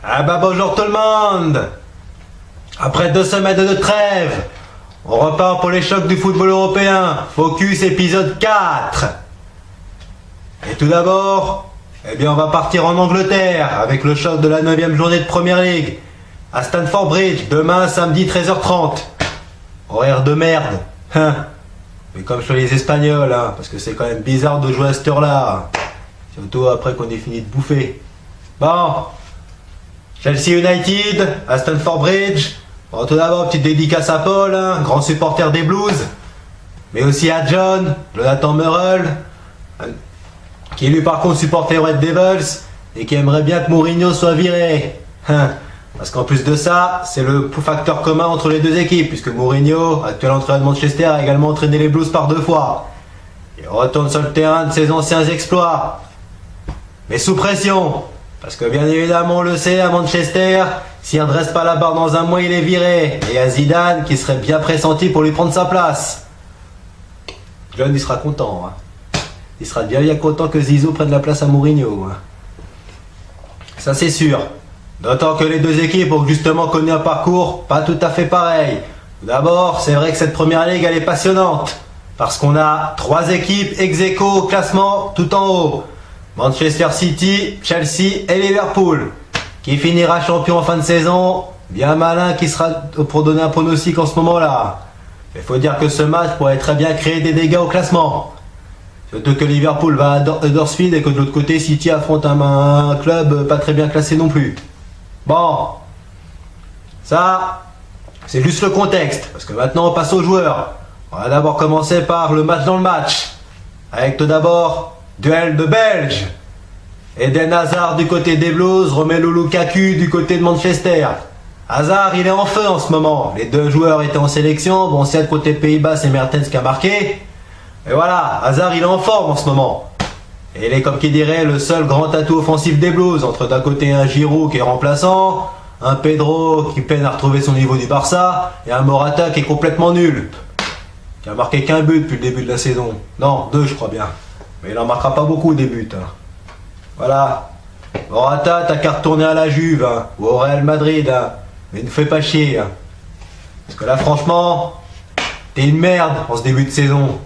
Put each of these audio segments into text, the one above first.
Ah bah bonjour tout le monde. Après 2 semaines de trêve, on repart pour les chocs du football européen. Focus épisode 4. Et tout d'abord, on va partir en Angleterre avec le choc de la 9e journée de Premier League à Stamford Bridge, demain samedi 13h30. Horaire de merde. Mais comme sur les Espagnols, parce que c'est quand même bizarre de jouer à cette heure-là. Surtout après qu'on ait fini de bouffer. Bon, Chelsea United à Stamford Bridge. Bon, tout d'abord, petite dédicace à Paul, grand supporter des Blues. Mais aussi à Jonathan Murrell, qui lui par contre supporter Red Devils et qui aimerait bien que Mourinho soit viré. Parce qu'en plus de ça, c'est le facteur commun entre les deux équipes, puisque Mourinho, actuel entraîneur de Manchester, a également entraîné les Blues par 2 fois. Il retourne sur le terrain de ses anciens exploits. Mais sous pression, parce que bien évidemment on le sait, à Manchester, s'il ne redresse pas la barre dans un mois, il est viré. Et il y a Zidane qui serait bien pressenti pour lui prendre sa place. John, il sera content. Il sera bien content que Zizou prenne la place à Mourinho. Ça c'est sûr. D'autant que les deux équipes ont justement connu un parcours pas tout à fait pareil. Tout d'abord, c'est vrai que cette première ligue elle est passionnante. Parce qu'on a 3 équipes ex-aequo au classement tout en haut. Manchester City, Chelsea et Liverpool. Qui finira champion en fin de saison. Bien malin qui sera pour donner un pronostic en ce moment-là. Il faut dire que ce match pourrait très bien créer des dégâts au classement. Surtout que Liverpool va à Huddersfield et que de l'autre côté City affronte un club pas très bien classé non plus. Bon, ça c'est juste le contexte, parce que maintenant on passe aux joueurs. On va d'abord commencer par le match dans le match. Avec tout d'abord, duel de Belges. Eden Hazard du côté des Blues, Romelu Lukaku du côté de Manchester. Hazard il est en feu en ce moment. Les 2 joueurs étaient en sélection. Bon, c'est du côté Pays-Bas, c'est Mertens qui a marqué. Et voilà, Hazard il est en forme en ce moment. Et il est comme qui dirait le seul grand atout offensif des Blues, entre d'un côté un Giroud qui est remplaçant, un Pedro qui peine à retrouver son niveau du Barça, et un Morata qui est complètement nul. Qui a marqué qu'un but depuis le début de la saison. Non, 2 je crois bien. Mais il n'en marquera pas beaucoup des buts. Voilà. Morata, t'as qu'à retourner à la Juve, ou au Real Madrid, mais ne fais pas chier. Parce que là franchement, t'es une merde en ce début de saison.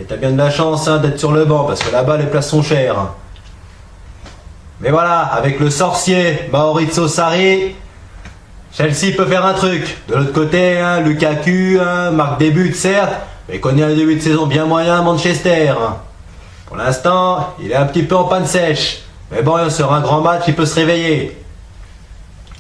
Et t'as bien de la chance d'être sur le banc, parce que là-bas les places sont chères. Mais voilà, avec le sorcier Maurizio Sarri, Chelsea peut faire un truc. De l'autre côté, Lukaku marque des buts certes, mais connaît un début de saison bien moyen à Manchester. Pour l'instant, il est un petit peu en panne sèche. Mais bon, sur un grand match, il peut se réveiller.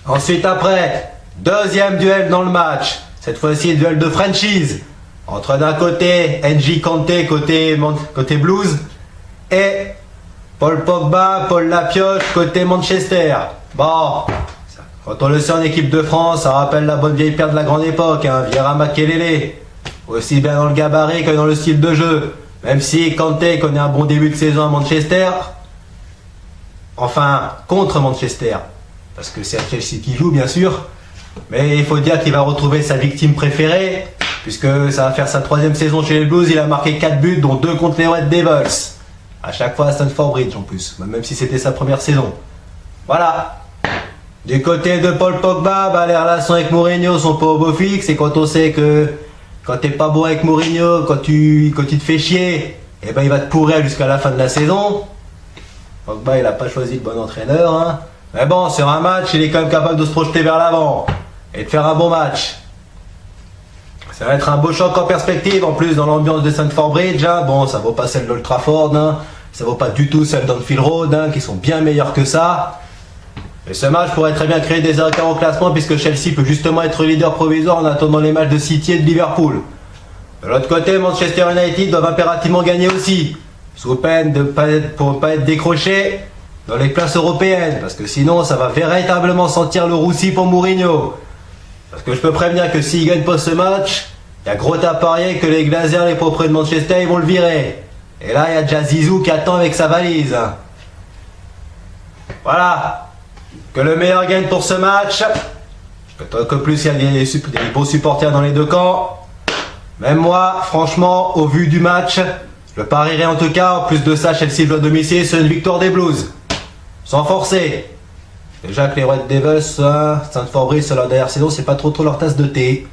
Ensuite après, 2e duel dans le match. Cette fois-ci, duel de franchise. Entre d'un côté, N'Golo Kanté côté Blues et Paul Pogba, Paul Lapioche côté Manchester. Bon, quand on le sait en équipe de France, ça rappelle la bonne vieille paire de la grande époque, Vieira Makelele. Aussi bien dans le gabarit que dans le style de jeu. Même si Kanté connaît un bon début de saison à Manchester, enfin contre Manchester, parce que c'est à Chelsea qui joue bien sûr, mais il faut dire qu'il va retrouver sa victime préférée, puisque ça va faire sa 3e saison chez les Blues. Il a marqué 4 buts, dont 2 contre les Red Devils. À chaque fois à Stamford Bridge en plus, même si c'était sa première saison. Voilà. Du côté de Paul Pogba, les relations avec Mourinho sont pas au beau fixe, et quand on sait que quand t'es pas bon avec Mourinho, quand il te fait chier, il va te pourrir jusqu'à la fin de la saison. Pogba il a pas choisi le bon entraîneur. Mais bon, sur un match, il est quand même capable de se projeter vers l'avant et de faire un bon match. Ça va être un beau choc en perspective, en plus dans l'ambiance de Stamford Bridge. Bon, ça vaut pas celle d'Old Trafford, ça vaut pas du tout celle d'Anfield Road, qui sont bien meilleures que ça. Et ce match pourrait très bien créer des écarts au classement, puisque Chelsea peut justement être leader provisoire en attendant les matchs de City et de Liverpool. De l'autre côté, Manchester United doivent impérativement gagner aussi, sous peine de pour ne pas être décroché dans les places européennes, parce que sinon ça va véritablement sentir le roussi pour Mourinho. Parce que je peux prévenir que s'il gagne pas ce match, il y a gros à parier que les Glazers, les propriétaires de Manchester, ils vont le virer. Et là, il y a déjà Zizou qui attend avec sa valise. Voilà. Que le meilleur gagne pour ce match. Que plus il y a des beaux supporters dans les 2 camps. Même moi, franchement, au vu du match, je parierais en tout cas, en plus de ça, Chelsea doit domicile sur une victoire des Blues. Sans forcer. Déjà que les Red Devils, Saint-Fabrice, sur leur dernière saison, c'est pas trop leur tasse de thé.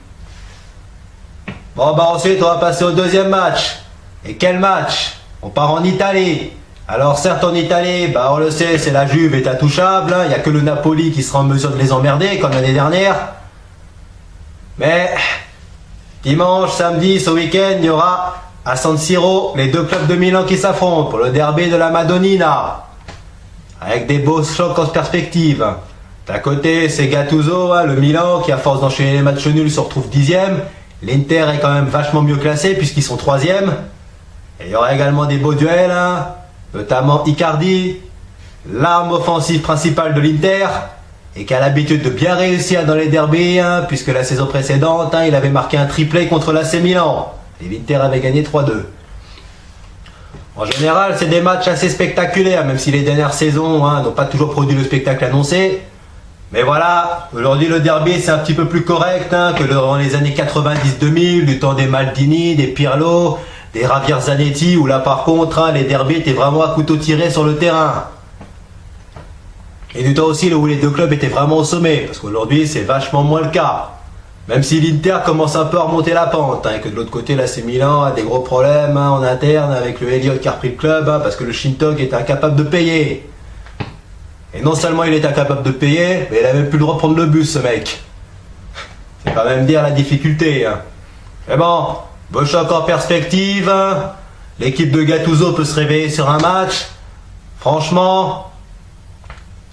Bon bah ensuite on va passer au deuxième match. Et quel match? On part en Italie. Alors certes en Italie, bah on le sait, c'est la Juve est intouchable. Il n'y a que le Napoli qui sera en mesure de les emmerder comme l'année dernière. Mais dimanche, samedi, ce week-end, il y aura à San Siro les deux clubs de Milan qui s'affrontent pour le derby de la Madonnina. Avec des beaux chocs en perspective. D'un côté, c'est Gattuso, le Milan, qui à force d'enchaîner les matchs nuls se retrouve 10e. L'Inter est quand même vachement mieux classé puisqu'ils sont 3e. Et il y aura également des beaux duels, notamment Icardi, l'arme offensive principale de l'Inter, et qui a l'habitude de bien réussir dans les derbies, puisque la saison précédente, il avait marqué un triplé contre l'AC Milan. Et l'Inter avait gagné 3-2. En général, c'est des matchs assez spectaculaires, même si les dernières saisons n'ont pas toujours produit le spectacle annoncé. Mais voilà, aujourd'hui le derby c'est un petit peu plus correct que dans les années 90-2000, du temps des Maldini, des Pirlo, des Javier Zanetti, où là par contre les derbys étaient vraiment à couteau tiré sur le terrain. Et du temps aussi où les deux clubs étaient vraiment au sommet, parce qu'aujourd'hui c'est vachement moins le cas. Même si l'Inter commence un peu à remonter la pente, et que de l'autre côté l'AC Milan a des gros problèmes en interne avec le Elliott qui a repris le club, parce que le Shintok est incapable de payer. Et non seulement il est incapable de payer, mais il a même plus le droit de prendre le bus ce mec. C'est quand même dire la difficulté. Mais bon, beau choc en perspective. L'équipe de Gattuso peut se réveiller sur un match. Franchement,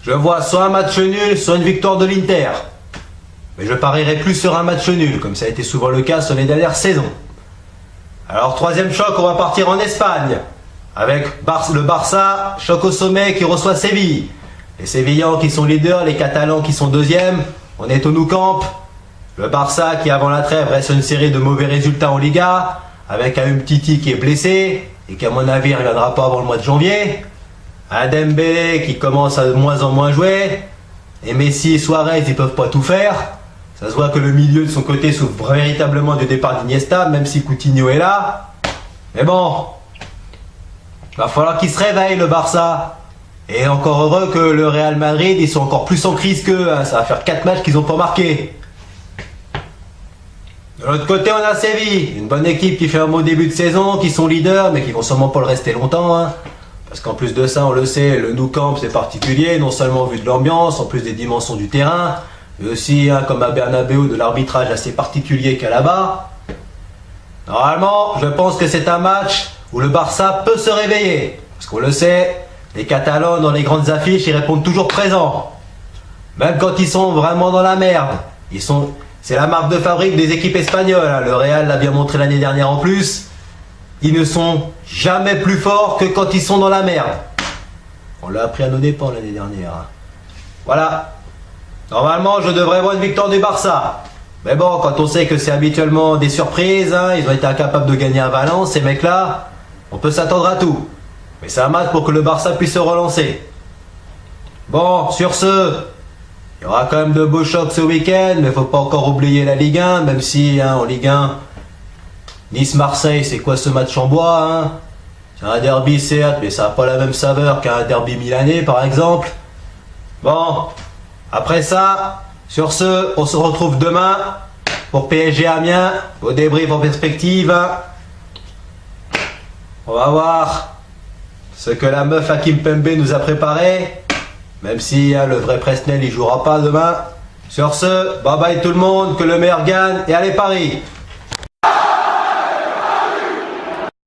je vois soit un match nul, soit une victoire de l'Inter. Mais je parierais plus sur un match nul, comme ça a été souvent le cas sur les dernières saisons. Alors troisième choc, on va partir en Espagne. Avec le Barça, choc au sommet qui reçoit Séville. Les Sévillans qui sont leaders, les Catalans qui sont deuxièmes. On est au Nou Camp. Le Barça qui avant la trêve reste une série de mauvais résultats en Liga, avec un Umtiti qui est blessé et qui à mon avis ne reviendra pas avant le mois de janvier. Un Dembélé qui commence à de moins en moins jouer. Et Messi et Suarez ils peuvent pas tout faire. Ça se voit que le milieu de son côté souffre véritablement du départ d'Iniesta, même si Coutinho est là. Mais bon, va falloir qu'il se réveille le Barça. Et encore heureux que le Real Madrid, ils sont encore plus en crise qu'eux. Ça va faire 4 matchs qu'ils n'ont pas marqué. De l'autre côté, on a Séville. Une bonne équipe qui fait un beau début de saison, qui sont leaders, mais qui vont sûrement pas le rester longtemps. Parce qu'en plus de ça, on le sait, le Nou Camp c'est particulier, non seulement au vu de l'ambiance, en plus des dimensions du terrain, mais aussi, comme à Bernabéu, de l'arbitrage assez particulier qu'il y a là-bas. Normalement, je pense que c'est un match où le Barça peut se réveiller. Parce qu'on le sait, les Catalans, dans les grandes affiches, ils répondent toujours présents. Même quand ils sont vraiment dans la merde. C'est la marque de fabrique des équipes espagnoles. Le Real l'a bien montré l'année dernière en plus. Ils ne sont jamais plus forts que quand ils sont dans la merde. On l'a appris à nos dépens l'année dernière. Voilà. Normalement, je devrais voir une victoire du Barça. Mais bon, quand on sait que c'est habituellement des surprises, ils ont été incapables de gagner à Valence, ces mecs-là, on peut s'attendre à tout. Mais c'est un match pour que le Barça puisse se relancer. Bon, sur ce, il y aura quand même de beaux chocs ce week-end, mais il ne faut pas encore oublier la Ligue 1, même si en Ligue 1, Nice-Marseille, c'est quoi ce match en bois C'est un derby certes, mais ça n'a pas la même saveur qu'un derby milanais par exemple. Bon, après ça, sur ce, on se retrouve demain pour PSG Amiens, au débrief en perspective. On va voir ce que la meuf Hakim Pembe nous a préparé, même si le vrai Presnel il jouera pas demain. Sur ce, bye bye tout le monde, que le meilleur gagne et allez Paris!